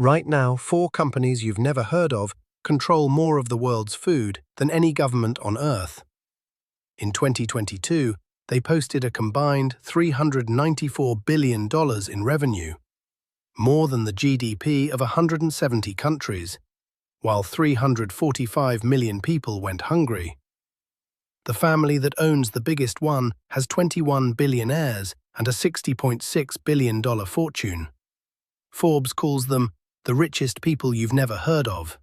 Right now, 4 companies you've never heard of control more of the world's food than any government on Earth. In 2022, they posted a combined $394 billion in revenue, more than the GDP of 170 countries, while 345 million people went hungry. The family that owns the biggest one has 21 billionaires and a $60.6 billion fortune. Forbes calls them the richest people you've never heard of.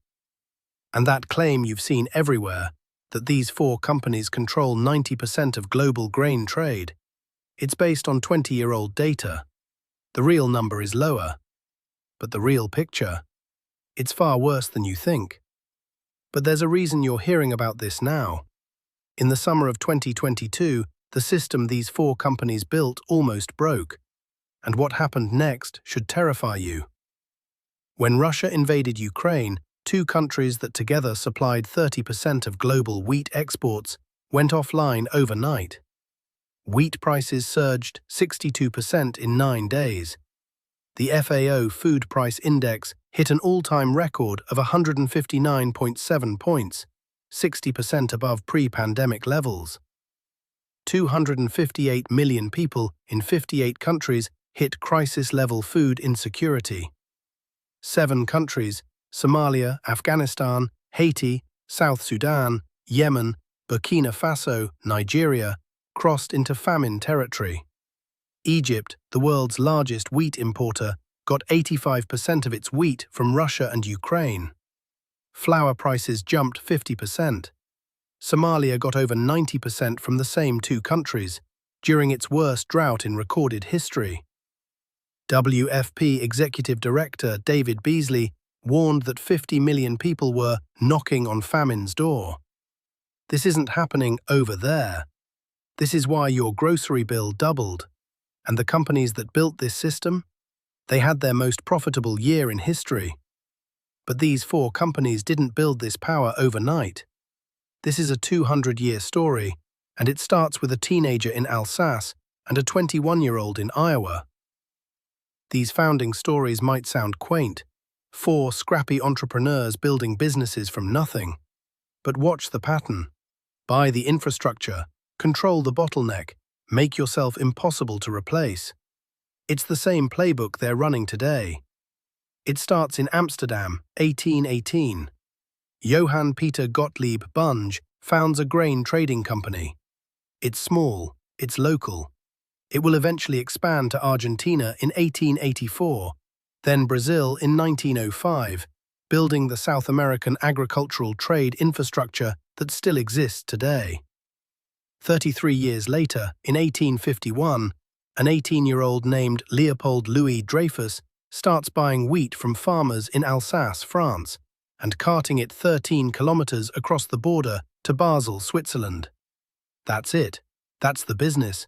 And that claim you've seen everywhere, that these 4 companies control 90% of global grain trade, it's based on 20-year-old data. The real number is lower. But the real picture, it's far worse than you think. But there's a reason you're hearing about this now. In the summer of 2022, the system these 4 companies built almost broke. And what happened next should terrify you. When Russia invaded Ukraine, 2 countries that together supplied 30% of global wheat exports went offline overnight. Wheat prices surged 62% in 9 days. The FAO Food Price Index hit an all-time record of 159.7 points, 60% above pre-pandemic levels. 258 million people in 58 countries hit crisis-level food insecurity. 7 countries, Somalia, Afghanistan, Haiti, South Sudan, Yemen, Burkina Faso, Nigeria, crossed into famine territory. Egypt, the world's largest wheat importer, got 85% of its wheat from Russia and Ukraine. Flour prices jumped 50%. Somalia got over 90% from the same 2 countries, during its worst drought in recorded history. WFP Executive Director David Beasley warned that 50 million people were knocking on famine's door. This isn't happening over there. This is why your grocery bill doubled. And the companies that built this system? They had their most profitable year in history. But these 4 companies didn't build this power overnight. This is a 200-year story, and it starts with a teenager in Alsace and a 21-year-old in Iowa. These founding stories might sound quaint, 4 scrappy entrepreneurs building businesses from nothing. But watch the pattern. Buy the infrastructure, control the bottleneck, make yourself impossible to replace. It's the same playbook they're running today. It starts in Amsterdam, 1818. Johann Peter Gottlieb Bunge founds a grain trading company. It's small, it's local. It will eventually expand to Argentina in 1884, then Brazil in 1905, building the South American agricultural trade infrastructure that still exists today. 33 years later, in 1851, an 18-year-old named Leopold Louis Dreyfus starts buying wheat from farmers in Alsace, France, and carting it 13 kilometers across the border to Basel, Switzerland. That's it. That's the business.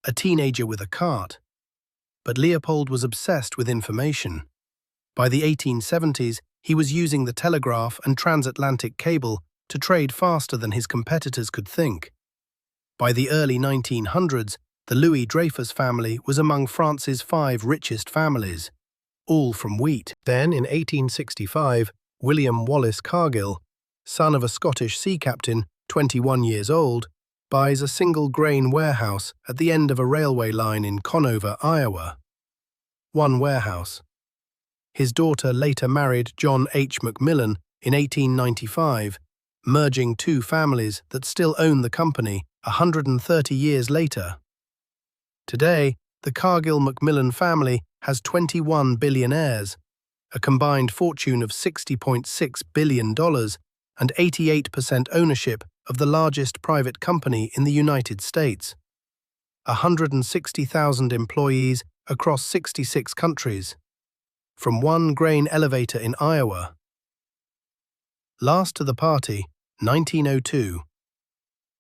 A teenager with a cart. But Leopold was obsessed with information. By the 1870s, he was using the telegraph and transatlantic cable to trade faster than his competitors could think. By the early 1900s, the Louis Dreyfus family was among France's 5 richest families, all from wheat. Then, in 1865, William Wallace Cargill, son of a Scottish sea captain, 21 years old, buys a single grain warehouse at the end of a railway line in Conover, Iowa. One warehouse. His daughter later married John H. Macmillan in 1895, merging 2 families that still own the company 130 years later. Today, the Cargill-Macmillan family has 21 billionaires, a combined fortune of $60.6 billion and 88% ownership of the largest private company in the United States. 160,000 employees across 66 countries. From one grain elevator in Iowa. Last to the party, 1902.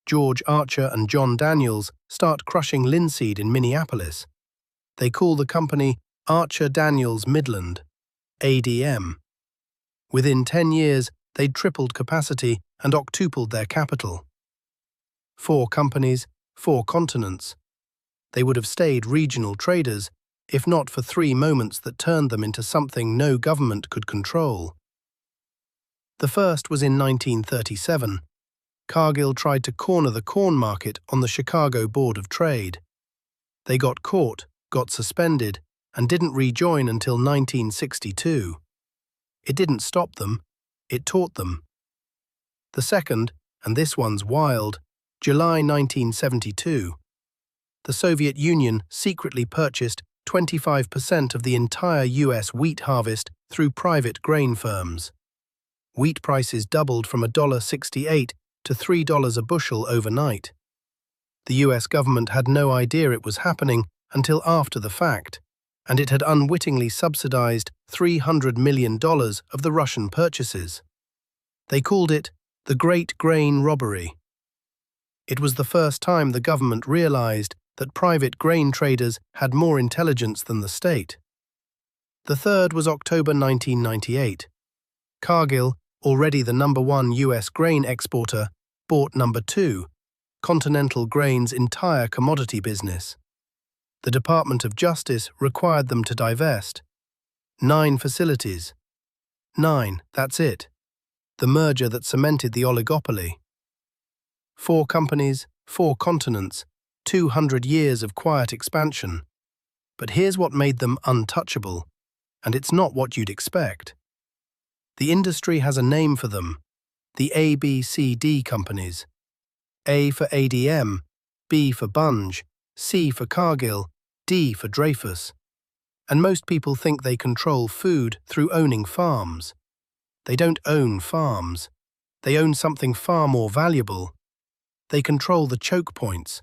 George Archer and John Daniels start crushing linseed in Minneapolis. They call the company Archer-Daniels-Midland, ADM. Within 10 years, they'd tripled capacity and octupled their capital. 4 companies, 4 continents. They would have stayed regional traders, if not for 3 moments that turned them into something no government could control. The first was in 1937. Cargill tried to corner the corn market on the Chicago Board of Trade. They got caught, got suspended, and didn't rejoin until 1962. It didn't stop them, it taught them. The second, and this one's wild, July 1972. The Soviet Union secretly purchased 25% of the entire US wheat harvest through private grain firms. Wheat prices doubled from $1.68 to $3 a bushel overnight. The US government had no idea it was happening until after the fact, and it had unwittingly subsidized $300 million of the Russian purchases. They called it the Great Grain Robbery. It was the first time the government realized that private grain traders had more intelligence than the state. The third was October 1998. Cargill, already the #1 US grain exporter, bought #2, Continental Grain's entire commodity business. The Department of Justice required them to divest. 9 facilities. 9, that's it. The merger that cemented the oligopoly. 4 companies, 4 continents, 200 years of quiet expansion. But here's what made them untouchable, and it's not what you'd expect. The industry has a name for them, the ABCD companies. A for ADM, B for Bunge, C for Cargill, D for Dreyfus. And most people think they control food through owning farms. They don't own farms. They own something far more valuable. They control the chokepoints,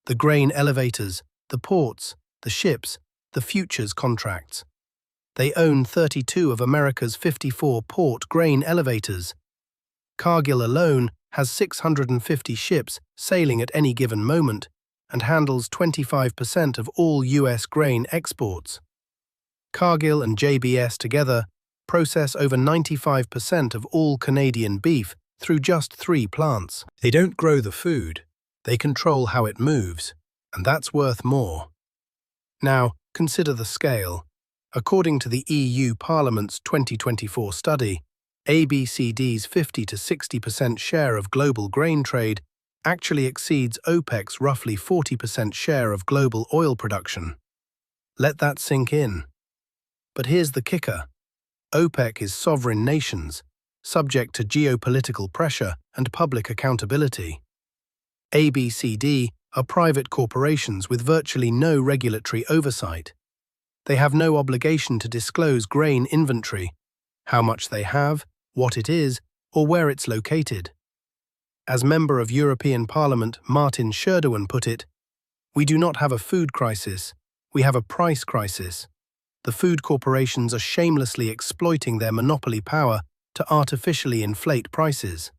the grain elevators, the ports, the ships, the futures contracts. They own 32 of America's 54 port grain elevators. Cargill alone has 650 ships sailing at any given moment and handles 25% of all US grain exports. Cargill and JBS together process over 95% of all Canadian beef through just 3 plants. They don't grow the food, they control how it moves, and that's worth more. Now, consider the scale. According to the EU Parliament's 2024 study, ABCD's 50 to 60% share of global grain trade actually exceeds OPEC's roughly 40% share of global oil production. Let that sink in. But here's the kicker. OPEC is sovereign nations, subject to geopolitical pressure and public accountability. ABCD are private corporations with virtually no regulatory oversight. They have no obligation to disclose grain inventory, how much they have, what it is, or where it's located. As Member of European Parliament Martin Sherdewan put it, "We do not have a food crisis, we have a price crisis." The food corporations are shamelessly exploiting their monopoly power to artificially inflate prices.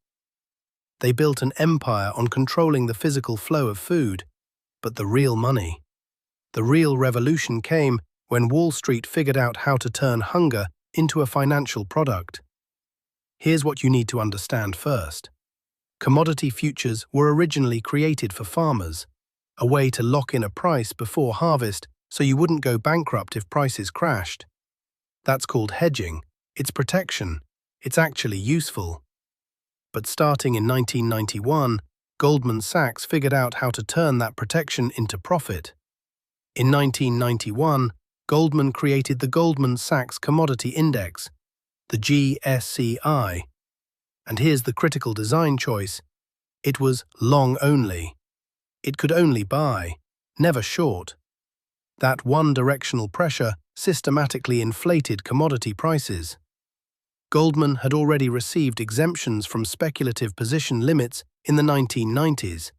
They built an empire on controlling the physical flow of food, but the real money, the real revolution came when Wall Street figured out how to turn hunger into a financial product. Here's what you need to understand first. Commodity futures were originally created for farmers, a way to lock in a price before harvest so you wouldn't go bankrupt if prices crashed. That's called hedging. It's protection. It's actually useful. But starting in 1991, Goldman Sachs figured out how to turn that protection into profit. In 1991, Goldman created the Goldman Sachs Commodity Index, the GSCI. And here's the critical design choice. It was long only. It could only buy, never short. That one-directional pressure systematically inflated commodity prices. Goldman had already received exemptions from speculative position limits in the 1990s,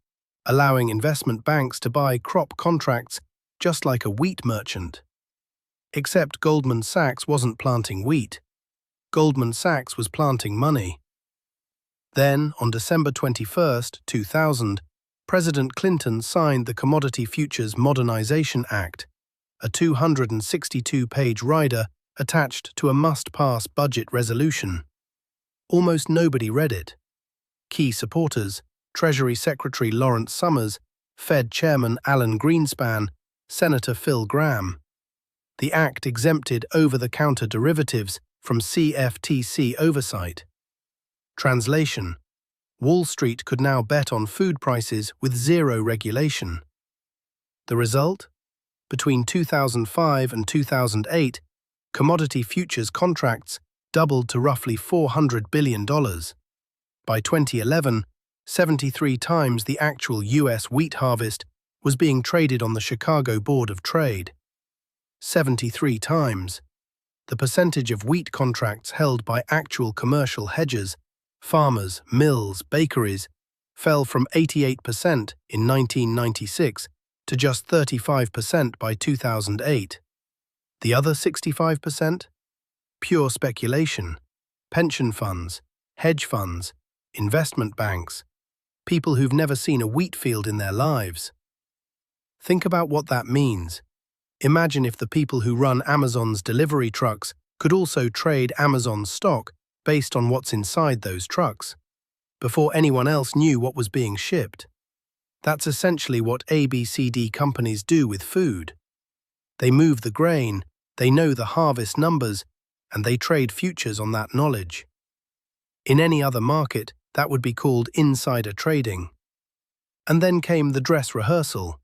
allowing investment banks to buy crop contracts just like a wheat merchant. Except Goldman Sachs wasn't planting wheat. Goldman Sachs was planting money. Then, on December 21, 2000, President Clinton signed the Commodity Futures Modernization Act, a 262-page rider attached to a must-pass budget resolution. Almost nobody read it. Key supporters, Treasury Secretary Lawrence Summers, Fed Chairman Alan Greenspan, Senator Phil Gramm. The act exempted over-the-counter derivatives from CFTC oversight. Translation: Wall Street could now bet on food prices with zero regulation. The result? Between 2005 and 2008, commodity futures contracts doubled to roughly $400 billion. By 2011, 73 times the actual U.S. wheat harvest was being traded on the Chicago Board of Trade. 73 times. The percentage of wheat contracts held by actual commercial hedgers, farmers, mills, bakeries, fell from 88% in 1996 to just 35% by 2008. The other 65%? Pure speculation, pension funds, hedge funds, investment banks, people who've never seen a wheat field in their lives. Think about what that means. Imagine if the people who run Amazon's delivery trucks could also trade Amazon stock based on what's inside those trucks, before anyone else knew what was being shipped. That's essentially what ABCD companies do with food. They move the grain, they know the harvest numbers, and they trade futures on that knowledge. In any other market, that would be called insider trading. And then came the dress rehearsal.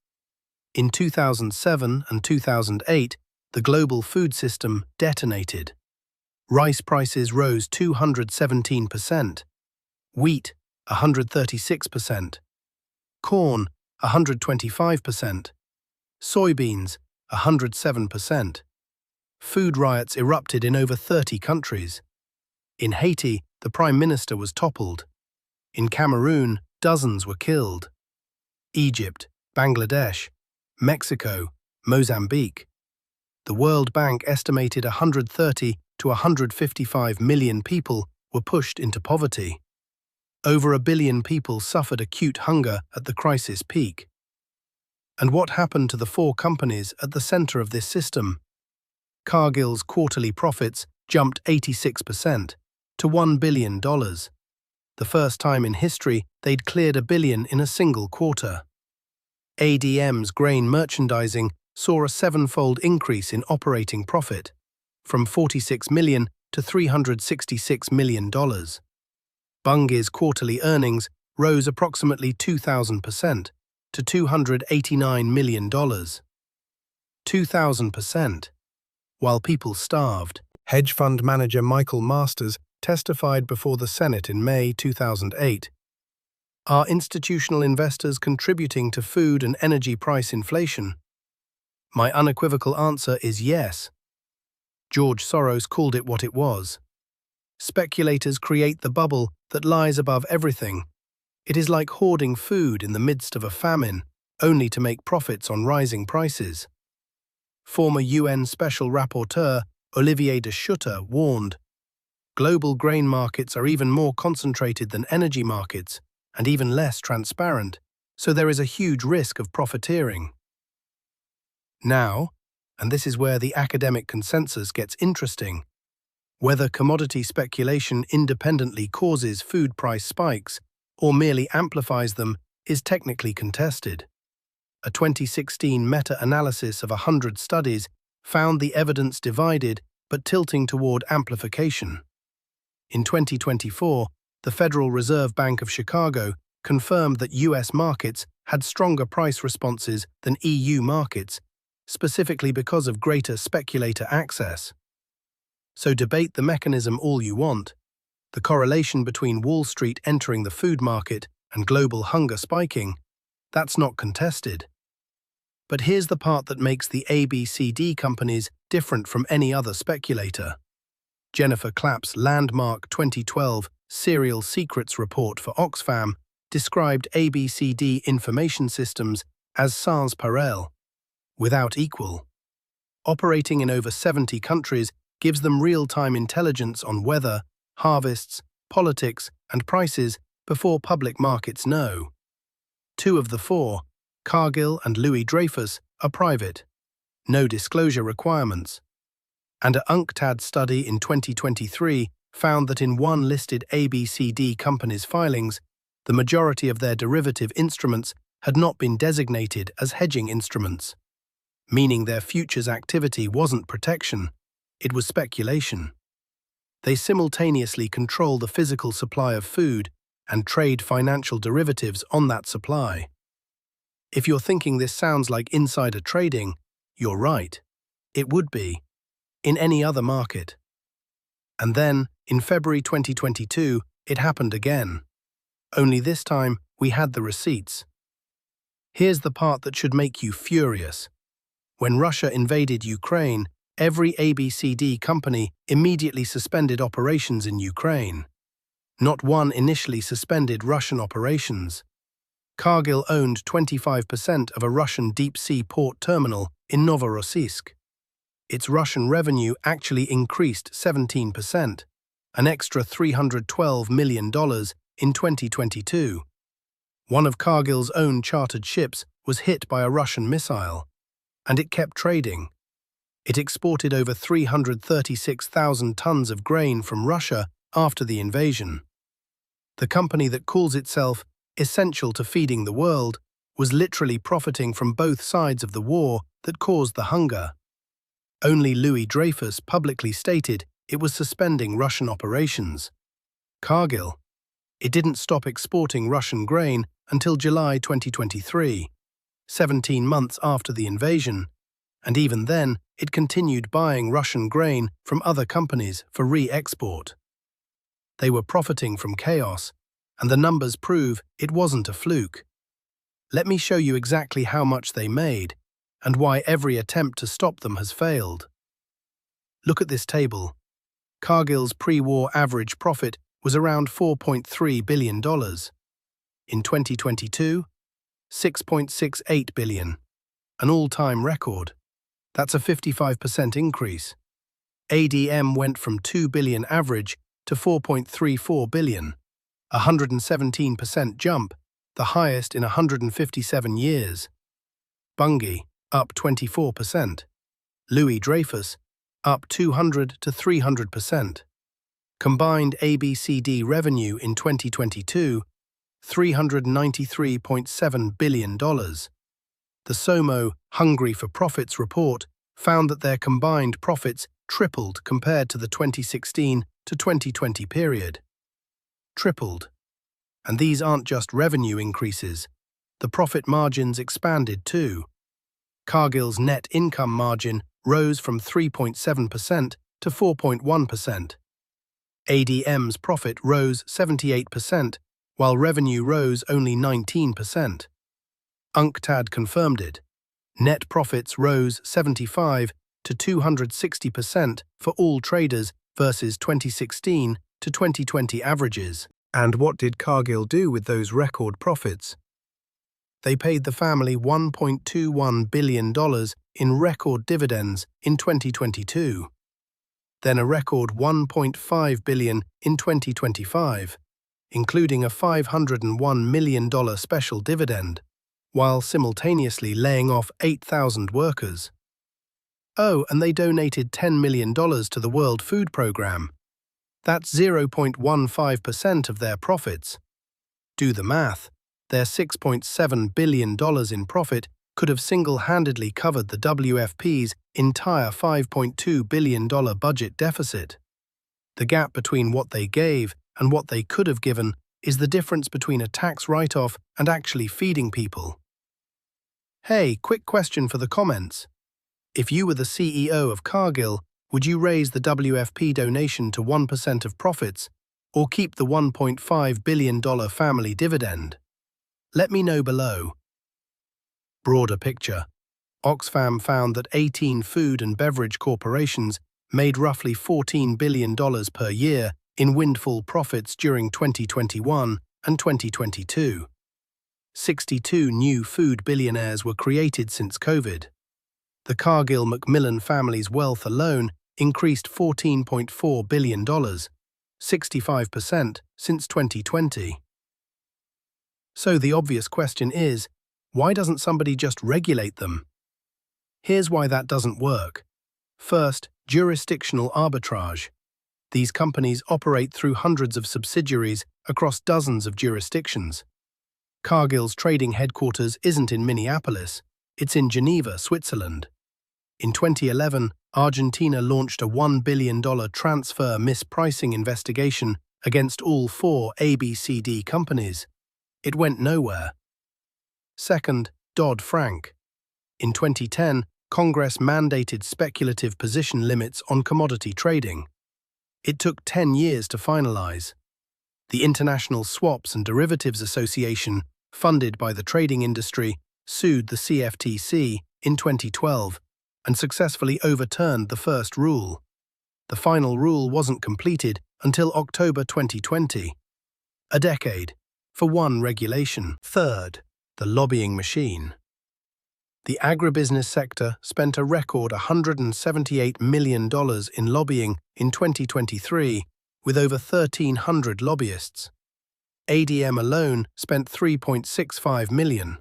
In 2007 and 2008, the global food system detonated. Rice prices rose 217%, wheat 136%, corn 125%, soybeans 107%. Food riots erupted in over 30 countries. In Haiti, the prime minister was toppled. In Cameroon, dozens were killed. Egypt, Bangladesh, Mexico, Mozambique. The World Bank estimated 130 to 155 million people were pushed into poverty. Over 1 billion people suffered acute hunger at the crisis peak. And what happened to the 4 companies at the center of this system? Cargill's quarterly profits jumped 86% to $1 billion. The first time in history they'd cleared $1 billion in a single quarter. ADM's grain merchandising saw a 7-fold increase in operating profit, from $46 million to $366 million. Bunge's quarterly earnings rose approximately 2,000% to $289 million. 2,000%. While people starved. Hedge fund manager Michael Masters testified before the Senate in May 2008. Are institutional investors contributing to food and energy price inflation? My unequivocal answer is yes. George Soros called it what it was. Speculators create the bubble that lies above everything. It is like hoarding food in the midst of a famine, only to make profits on rising prices. Former UN Special Rapporteur Olivier de Schutter warned, global grain markets are even more concentrated than energy markets, and even less transparent, so there is a huge risk of profiteering. Now, and this is where the academic consensus gets interesting, whether commodity speculation independently causes food price spikes or merely amplifies them is technically contested. A 2016 meta-analysis of 100 studies found the evidence divided but tilting toward amplification. In 2024, the Federal Reserve Bank of Chicago confirmed that U.S. markets had stronger price responses than EU markets, specifically because of greater speculator access. So debate the mechanism all you want. The correlation between Wall Street entering the food market and global hunger spiking, that's not contested. But here's the part that makes the ABCD companies different from any other speculator. Jennifer Clapp's landmark 2012 Serial Secrets report for Oxfam described ABCD information systems as sans pareil, without equal. Operating in over 70 countries gives them real-time intelligence on weather, harvests, politics, and prices before public markets know. 2 of the 4, Cargill and Louis Dreyfus, are private. No disclosure requirements. And a UNCTAD study in 2023 found that in one listed ABCD company's filings, the majority of their derivative instruments had not been designated as hedging instruments. meaning their futures activity wasn't protection, it was speculation. They simultaneously control the physical supply of food and trade financial derivatives on that supply. If you're thinking this sounds like insider trading, you're right. It would be, in any other market. And then, in February 2022, it happened again. Only this time, we had the receipts. Here's the part that should make you furious. When Russia invaded Ukraine, every ABCD company immediately suspended operations in Ukraine. Not one initially suspended Russian operations. Cargill owned 25% of a Russian deep-sea port terminal in Novorossiysk. Its Russian revenue actually increased 17%, an extra $312 million in 2022. One of Cargill's own chartered ships was hit by a Russian missile, and it kept trading. It exported over 336,000 tons of grain from Russia after the invasion. The company that calls itself essential to feeding the world was literally profiting from both sides of the war that caused the hunger. Only Louis Dreyfus publicly stated it was suspending Russian operations. Cargill, it didn't stop exporting Russian grain until July 2023, 17 months after the invasion, and even then it continued buying Russian grain from other companies for re-export. They were profiting from chaos, and the numbers prove it wasn't a fluke. Let me show you exactly how much they made, and why every attempt to stop them has failed. Look at this table. Cargill's pre-war average profit was around $4.3 billion. In 2022, $6.68 billion, an all-time record. That's a 55% increase. ADM went from $2 billion average to $4.34 billion, a 117% jump, the highest in 157 years. Bunge, up 24%. Louis Dreyfus, up 200 to 300%. Combined ABCD revenue in 2022, $393.7 billion. The SOMO Hungry for Profits report found that their combined profits tripled compared to the 2016 to 2020 period. Tripled. And these aren't just revenue increases. The profit margins expanded too. Cargill's net income margin rose from 3.7% to 4.1%. ADM's profit rose 78%, while revenue rose only 19%. UNCTAD confirmed it. Net profits rose 75 to 260% for all traders versus 2016 to 2020 averages. And what did Cargill do with those record profits? They paid the family $1.21 billion in record dividends in 2022. Then a record $1.5 billion in 2025, including a $501 million special dividend, while simultaneously laying off 8,000 workers. Oh, and they donated $10 million to the World Food Programme. That's 0.15% of their profits. Do the math. Their $6.7 billion in profit could have single-handedly covered the WFP's entire $5.2 billion budget deficit. The gap between what they gave and what they could have given is the difference between a tax write-off and actually feeding people. Hey, quick question for the comments. If you were the CEO of Cargill, would you raise the WFP donation to 1% of profits, or keep the $1.5 billion family dividend? Let me know below. Broader picture. Oxfam found that 18 food and beverage corporations made roughly $14 billion per year in windfall profits during 2021 and 2022. 62 new food billionaires were created since COVID. The Cargill-Macmillan family's wealth alone increased $14.4 billion, 65% since 2020. So the obvious question is, why doesn't somebody just regulate them? Here's why that doesn't work. First, jurisdictional arbitrage. These companies operate through hundreds of subsidiaries across dozens of jurisdictions. Cargill's trading headquarters isn't in Minneapolis, it's in Geneva, Switzerland. In 2011, Argentina launched a $1 billion transfer mispricing investigation against all 4 ABCD companies. It went nowhere. Second, Dodd-Frank. In 2010, Congress mandated speculative position limits on commodity trading. It took 10 years to finalize. The International Swaps and Derivatives Association, funded by the trading industry, sued the CFTC in 2012 and successfully overturned the first rule. The final rule wasn't completed until October 2020. A decade for one regulation. Third, the lobbying machine. The agribusiness sector spent a record $178 million in lobbying in 2023, with over 1,300 lobbyists. ADM alone spent $3.65 million.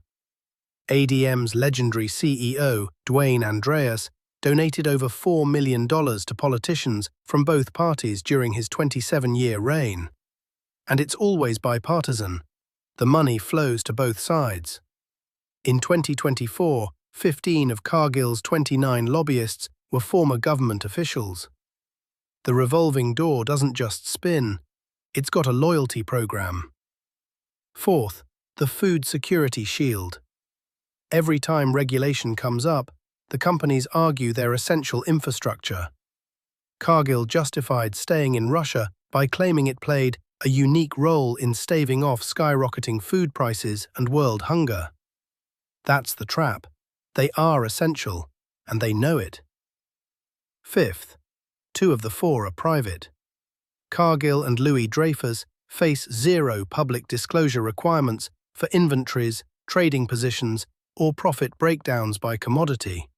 ADM's legendary CEO, Dwayne Andreas, donated over $4 million to politicians from both parties during his 27-year reign. And it's always bipartisan. The money flows to both sides. In 2024, 15 of Cargill's 29 lobbyists were former government officials. The revolving door doesn't just spin, it's got a loyalty program. Fourth, the food security shield. Every time regulation comes up, the companies argue their essential infrastructure. Cargill justified staying in Russia by claiming it played a unique role in staving off skyrocketing food prices and world hunger. That's the trap. They are essential, and they know it. Fifth, 2 of the 4 are private. Cargill and Louis Dreyfus face zero public disclosure requirements for inventories, trading positions, or profit breakdowns by commodity.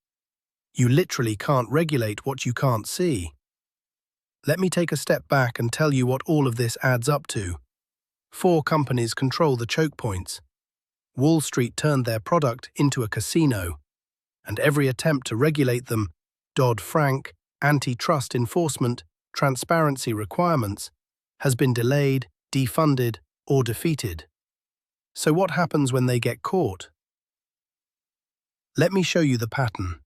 You literally can't regulate what you can't see. Let me take a step back and tell you what all of this adds up to. 4 companies control the chokepoints. Wall Street turned their product into a casino, and every attempt to regulate them, Dodd-Frank, antitrust enforcement, transparency requirements, has been delayed, defunded, or defeated. So what happens when they get caught? Let me show you the pattern.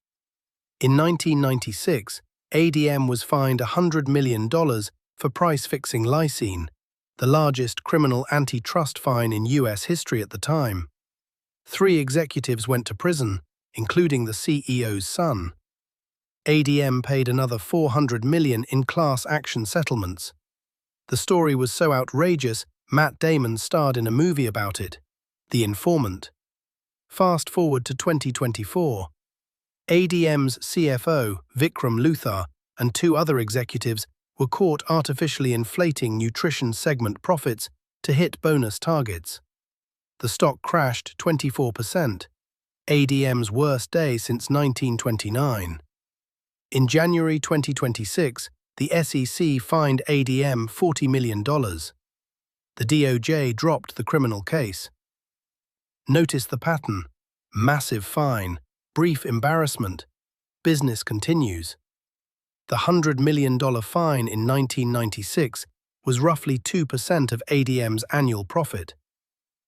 In 1996, ADM was fined $100 million for price-fixing lysine, the largest criminal antitrust fine in US history at the time. 3 executives went to prison, including the CEO's son. ADM paid another $400 million in class action settlements. The story was so outrageous, Matt Damon starred in a movie about it, The Informant. Fast forward to 2024. ADM's CFO, Vikram Luthar, and 2 other executives were caught artificially inflating nutrition segment profits to hit bonus targets. The stock crashed 24%, ADM's worst day since 1929. In January 2026, the SEC fined ADM $40 million. The DOJ dropped the criminal case. Notice the pattern: massive fine, brief embarrassment, business continues. The $100 million fine in 1996 was roughly 2% of ADM's annual profit.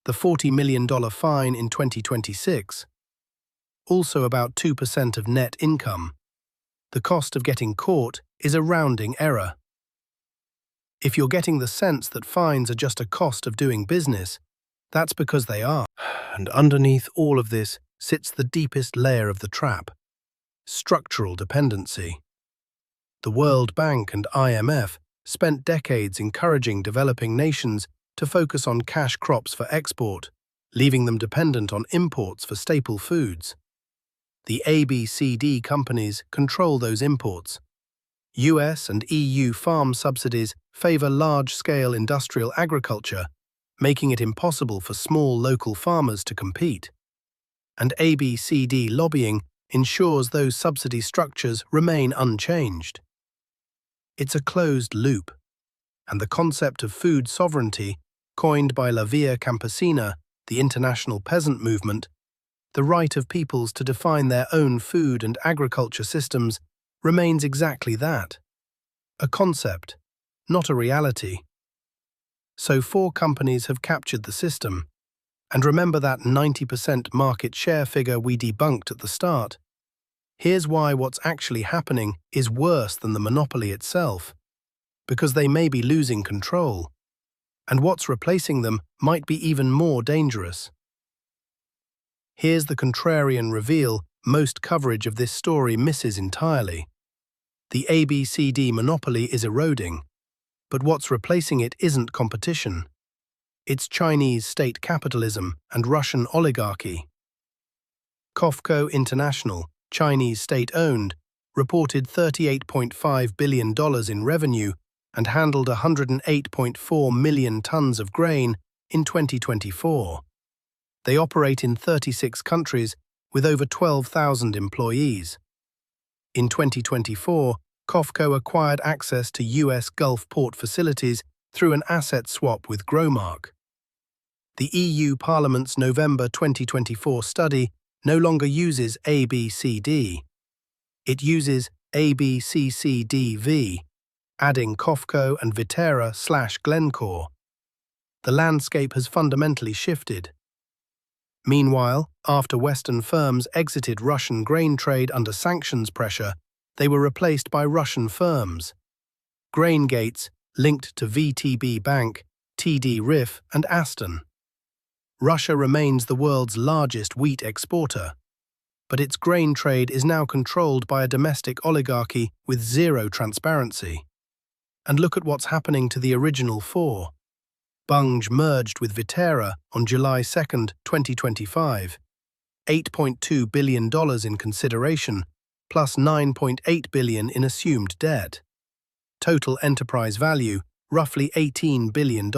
The $40 million fine in 2026, also about 2% of net income. The cost of getting caught is a rounding error. If you're getting the sense that fines are just a cost of doing business, that's because they are. And underneath all of this sits the deepest layer of the trap: structural dependency. The World Bank and IMF spent decades encouraging developing nations to focus on cash crops for export, leaving them dependent on imports for staple foods. The ABCD companies control those imports. US and EU farm subsidies favor large-scale industrial agriculture, making it impossible for small local farmers to compete. And ABCD lobbying ensures those subsidy structures remain unchanged. It's a closed loop, and the concept of food sovereignty, coined by La Via Campesina, the international peasant movement, the right of peoples to define their own food and agriculture systems, remains exactly that: a concept, not a reality. So 4 companies have captured the system. And remember that 90% market share figure we debunked at the start? Here's why what's actually happening is worse than the monopoly itself, because they may be losing control, and what's replacing them might be even more dangerous. Here's the contrarian reveal most coverage of this story misses entirely. The ABCD monopoly is eroding, but what's replacing it isn't competition. It's Chinese state capitalism and Russian oligarchy. COFCO International, Chinese state-owned, reported $38.5 billion in revenue and handled 108.4 million tons of grain in 2024. They operate in 36 countries with over 12,000 employees. In 2024, COFCO acquired access to US Gulf port facilities through an asset swap with Growmark. The EU Parliament's November 2024 study no longer uses ABCD. It uses ABCCDV, adding COFCO and Viterra/Glencore. The landscape has fundamentally shifted. Meanwhile, after Western firms exited Russian grain trade under sanctions pressure, they were replaced by Russian firms. Grain gates linked to VTB Bank, TD Riff, and Aston. Russia remains the world's largest wheat exporter, but its grain trade is now controlled by a domestic oligarchy with zero transparency. And look at what's happening to the original four. Bunge merged with Viterra on July 2, 2025. $8.2 billion in consideration, plus $9.8 billion in assumed debt. Total enterprise value, roughly $18 billion.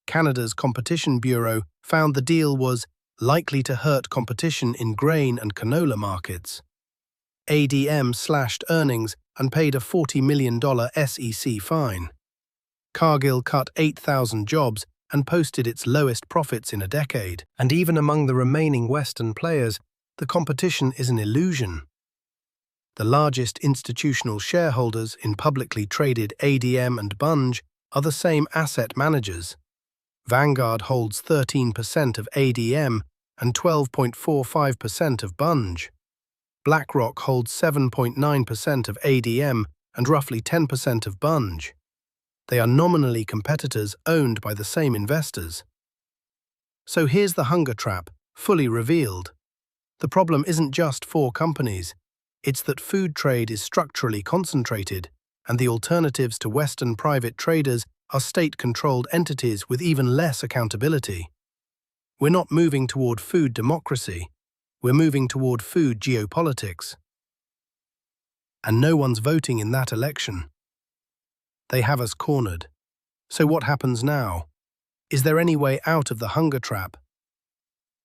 Canada's Competition Bureau found the deal was likely to hurt competition in grain and canola markets. ADM slashed earnings and paid a $40 million SEC fine. Cargill cut 8,000 jobs and posted its lowest profits in a decade. And even among the remaining Western players, the competition is an illusion. The largest institutional shareholders in publicly traded ADM and Bunge are the same asset managers. Vanguard holds 13% of ADM and 12.45% of Bunge. BlackRock holds 7.9% of ADM and roughly 10% of Bunge. They are nominally competitors owned by the same investors. So here's the hunger trap, fully revealed. The problem isn't just four companies. It's that food trade is structurally concentrated, and the alternatives to Western private traders are state-controlled entities with even less accountability. We're not moving toward food democracy. We're moving toward food geopolitics. And no one's voting in that election. They have us cornered. So what happens now? Is there any way out of the hunger trap?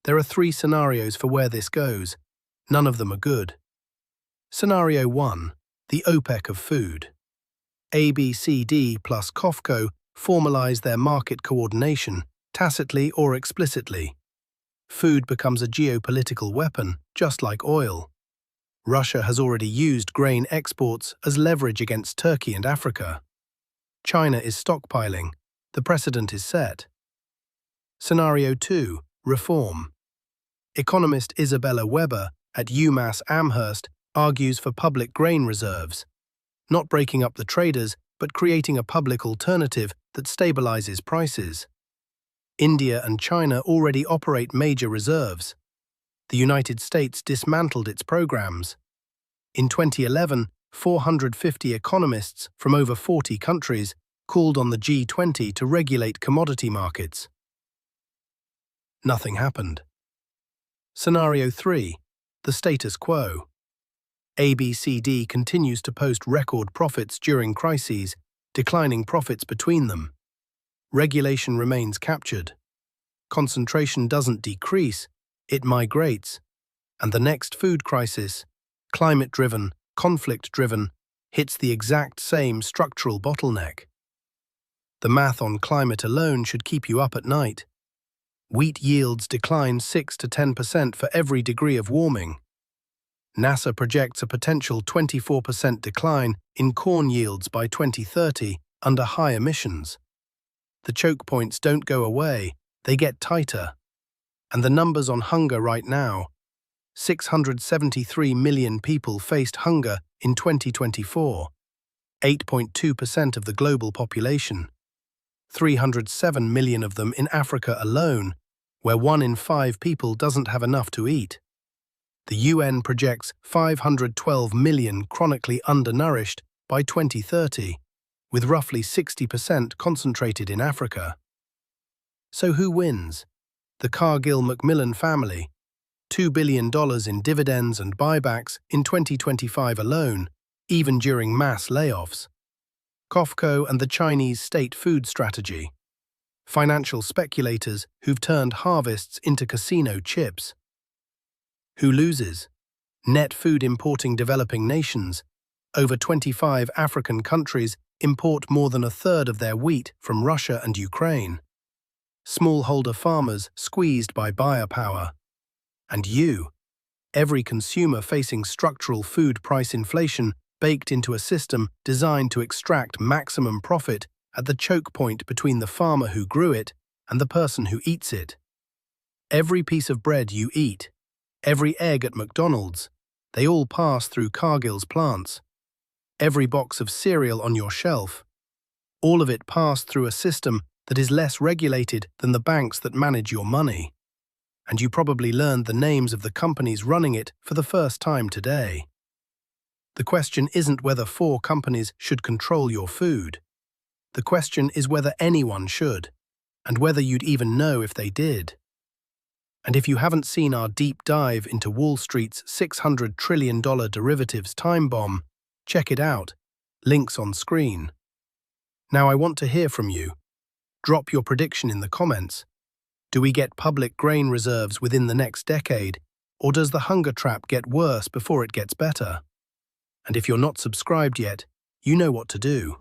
There are three scenarios for where this goes. None of them are good. Scenario 1. The OPEC of food. ABCD plus COFCO formalize their market coordination, tacitly or explicitly. Food becomes a geopolitical weapon, just like oil. Russia has already used grain exports as leverage against Turkey and Africa. China is stockpiling. The precedent is set. Scenario 2. Reform. Economist Isabella Weber at UMass Amherst argues for public grain reserves, not breaking up the traders, but creating a public alternative that stabilizes prices. India and China already operate major reserves. The United States dismantled its programs. In 2011, 450 economists from over 40 countries called on the G20 to regulate commodity markets. Nothing happened. Scenario 3. The status quo. ABCD continues to post record profits during crises, declining profits between them. Regulation remains captured. Concentration doesn't decrease, it migrates. And the next food crisis, climate-driven, conflict-driven, hits the exact same structural bottleneck. The math on climate alone should keep you up at night. Wheat yields decline 6 to 10% for every degree of warming. NASA projects a potential 24% decline in corn yields by 2030 under high emissions. The choke points don't go away, they get tighter. And the numbers on hunger right now, 673 million people faced hunger in 2024, 8.2% of the global population. 307 million of them in Africa alone, where 1 in 5 people doesn't have enough to eat. The UN projects 512 million chronically undernourished by 2030, with roughly 60% concentrated in Africa. So who wins? The Cargill-Macmillan family, $2 billion in dividends and buybacks in 2025 alone, even during mass layoffs. COFCO and the Chinese state food strategy. Financial speculators who've turned harvests into casino chips. Who loses? Net food importing developing nations. Over 25 African countries import more than a third of their wheat from Russia and Ukraine. Smallholder farmers squeezed by buyer power. And you, every consumer facing structural food price inflation baked into a system designed to extract maximum profit at the choke point between the farmer who grew it and the person who eats it. Every piece of bread you eat, every egg at McDonald's, they all pass through Cargill's plants. Every box of cereal on your shelf, all of it passed through a system that is less regulated than the banks that manage your money. And you probably learned the names of the companies running it for the first time today. The question isn't whether 4 companies should control your food. The question is whether anyone should, and whether you'd even know if they did. And if you haven't seen our deep dive into Wall Street's $600 trillion derivatives time bomb, check it out. Links on screen. Now I want to hear from you. Drop your prediction in the comments. Do we get public grain reserves within the next decade, or does the hunger trap get worse before it gets better? And if you're not subscribed yet, you know what to do.